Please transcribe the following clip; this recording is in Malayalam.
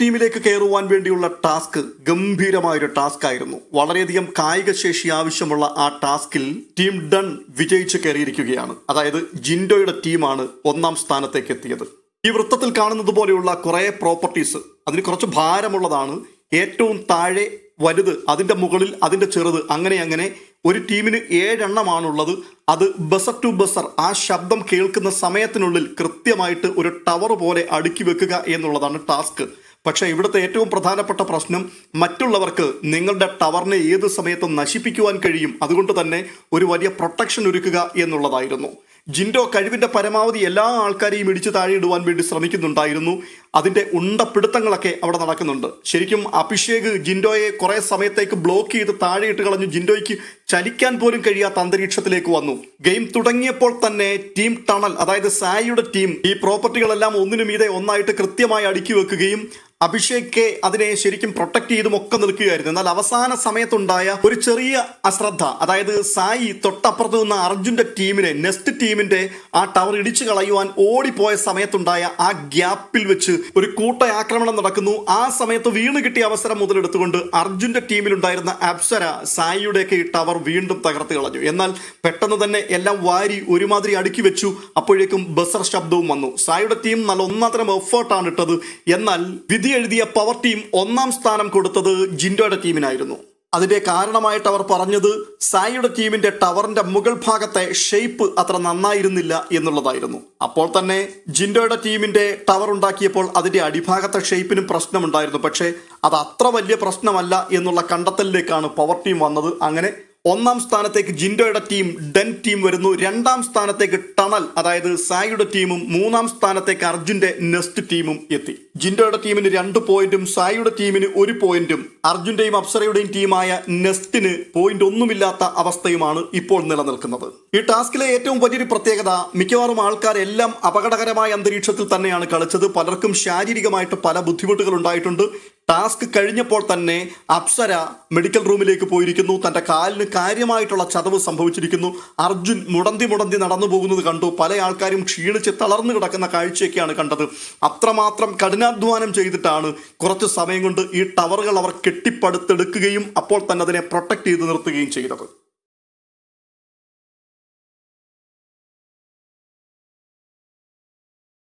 ടീമിലേക്ക് കയറുവാൻ വേണ്ടിയുള്ള ടാസ്ക് ഗംഭീരമായൊരു ടാസ്ക് ആയിരുന്നു. വളരെയധികം കായിക ശേഷി ആവശ്യമുള്ള ആ ടാസ്കിൽ ടീം ഡൺ വിജയിച്ച് കയറിയിരിക്കുകയാണ്. അതായത് ജിൻഡോയുടെ ടീമാണ് ഒന്നാം സ്ഥാനത്തേക്ക് എത്തിയത്. ഈ വൃത്തത്തിൽ കാണുന്നത് പോലെയുള്ള കുറെ പ്രോപ്പർട്ടീസ്, അതിന് കുറച്ച് ഭാരമുള്ളതാണ്. ഏറ്റവും താഴെ വലുത്, അതിന്റെ മുകളിൽ അതിന്റെ ചെറുത്, അങ്ങനെ ഒരു ടീമിന് 7 എണ്ണമാണുള്ളത്. അത് ബസർ ടു ബസർ ആ ശബ്ദം കേൾക്കുന്ന സമയത്തിനുള്ളിൽ കൃത്യമായിട്ട് ഒരു ടവർ പോലെ അടുക്കി വെക്കുക എന്നുള്ളതാണ് ടാസ്ക്. പക്ഷേ ഇവിടുത്തെ ഏറ്റവും പ്രധാനപ്പെട്ട പ്രശ്നം, മറ്റുള്ളവർക്ക് നിങ്ങളുടെ ടവറിനെ ഏത് സമയത്തും നശിപ്പിക്കുവാൻ കഴിയും. അതുകൊണ്ട് തന്നെ ഒരു വലിയ പ്രൊട്ടക്ഷൻ ഒരുക്കുക എന്നുള്ളതായിരുന്നു. ജിൻഡോ കഴിവിന്റെ പരമാവധി എല്ലാ ആൾക്കാരെയും ഇടിച്ചു താഴെയിടുവാൻ വേണ്ടി ശ്രമിക്കുന്നുണ്ടായിരുന്നു. അതിന്റെ ഉണ്ടപ്പിടുത്തങ്ങളൊക്കെ അവിടെ നടക്കുന്നുണ്ട്. ശരിക്കും അഭിഷേക് ജിൻഡോയെ കുറെ സമയത്തേക്ക് ബ്ലോക്ക് ചെയ്ത് താഴെയിട്ട് കളഞ്ഞു. ജിൻഡോയ്ക്ക് ചലിക്കാൻ പോലും കഴിയാത്ത അന്തരീക്ഷത്തിലേക്ക് വന്നു. ഗെയിം തുടങ്ങിയപ്പോൾ തന്നെ ടീം ടണൽ, അതായത് സായിയുടെ ടീം, ഈ പ്രോപ്പർട്ടികളെല്ലാം ഒന്നിനു മീതെ ഒന്നായിട്ട് കൃത്യമായി അടുക്കി വെക്കുകയും അഭിഷേക് അതിനെ ശരിക്കും പ്രൊട്ടക്ട് ചെയ്തും ഒക്കെ നിൽക്കുകയായിരുന്നു. എന്നാൽ അവസാന സമയത്തുണ്ടായ ഒരു ചെറിയ അശ്രദ്ധ, അതായത് സായി തൊട്ടപ്പുറത്ത് നിന്ന് അർജുന്റെ ടീമിനെ, നെസ്റ്റ് ടീമിന്റെ ആ ടവർ ഇടിച്ചു കളയുവാൻ ഓടിപ്പോയ സമയത്തുണ്ടായ ആ ഗ്യാപ്പിൽ വെച്ച് ഒരു കൂട്ട ആക്രമണം നടക്കുന്നു. ആ സമയത്ത് വീണ് കിട്ടിയ അവസരം മുതലെടുത്തുകൊണ്ട് അർജുന്റെ ടീമിലുണ്ടായിരുന്ന അപ്സര സായിയുടെയൊക്കെ ഈ ടവർ വീണ്ടും തകർത്ത് കളഞ്ഞു. എന്നാൽ പെട്ടെന്ന് തന്നെ എല്ലാം വാരി ഒരുമാതിരി അടുക്കി വെച്ചു. അപ്പോഴേക്കും ബസർ ശബ്ദവും വന്നു. സായിയുടെ ടീം നല്ല ഒന്നാന്തരം എഫേർട്ടാണ് ഇട്ടത്. എന്നാൽ വിധി എഴുതിയ പവർ ടീം ഒന്നാം സ്ഥാനം കൊടുത്തത് ജിൻഡോയുടെ ടീമിനായിരുന്നു. അതിന്റെ കാരണമായിട്ട് അവർ പറഞ്ഞത് സായിയുടെ ടീമിന്റെ ടവറിന്റെ മുകൾ ഭാഗത്തെ ഷേപ്പ് അത്ര നന്നായിരുന്നില്ല എന്നുള്ളതായിരുന്നു. അപ്പോൾ തന്നെ ജിൻഡോയുടെ ടീമിന്റെ ടവർ ഉണ്ടാക്കിയപ്പോൾ അതിന്റെ അടിഭാഗത്തെ ഷേപ്പിനും പ്രശ്നമുണ്ടായിരുന്നു. പക്ഷേ അത് അത്ര വലിയ പ്രശ്നമല്ല എന്നുള്ള കണ്ടെത്തലിലേക്കാണ് പവർ ടീം വന്നത്. അങ്ങനെ ഒന്നാം സ്ഥാനത്തേക്ക് ജിൻഡോയുടെ ടീം ഡൻ ടീം വരുന്നു. രണ്ടാം സ്ഥാനത്തേക്ക് ടണൽ, അതായത് സായിയുടെ ടീമും, മൂന്നാം സ്ഥാനത്തേക്ക് അർജുന്റെ നെസ്റ്റ് ടീമും എത്തി. ജിൻഡോയുടെ ടീമിന് 2 പോയിന്റും സായിയുടെ ടീമിന് 1 പോയിന്റും അർജുന്റെയും അപ്സരയുടെയും ടീമായ നെസ്റ്റിന് പോയിന്റ് ഒന്നുമില്ലാത്ത അവസ്ഥയുമാണ് ഇപ്പോൾ നിലനിൽക്കുന്നത്. ഈ ടാസ്കിലെ ഏറ്റവും വലിയൊരു പ്രത്യേകത, മിക്കവാറും ആൾക്കാരെല്ലാം അപകടകരമായ അന്തരീക്ഷത്തിൽ തന്നെയാണ് കളിച്ചത്. പലർക്കും ശാരീരികമായിട്ട് പല ബുദ്ധിമുട്ടുകൾ ഉണ്ടായിട്ടുണ്ട്. ടാസ്ക് കഴിഞ്ഞപ്പോൾ തന്നെ അപ്സര മെഡിക്കൽ റൂമിലേക്ക് പോയിരിക്കുന്നു. തന്റെ കാലിന് കാര്യമായിട്ടുള്ള ചതവ് സംഭവിച്ചിരിക്കുന്നു. അർജുൻ മുടന്തി നടന്നു പോകുന്നത് കണ്ടു. പല ആൾക്കാരും ക്ഷീണിച്ച് തളർന്നു കിടക്കുന്ന കാഴ്ചയൊക്കെയാണ് കണ്ടത്. അത്രമാത്രം കഠിനാധ്വാനം ചെയ്തിട്ടാണ് കുറച്ച് സമയം കൊണ്ട് ഈ ടവറുകൾ അവർ കെട്ടിപ്പടുത്തെടുക്കുകയും അപ്പോൾ തന്നെ അതിനെ പ്രൊട്ടക്ട് ചെയ്ത് നിർത്തുകയും ചെയ്തത്.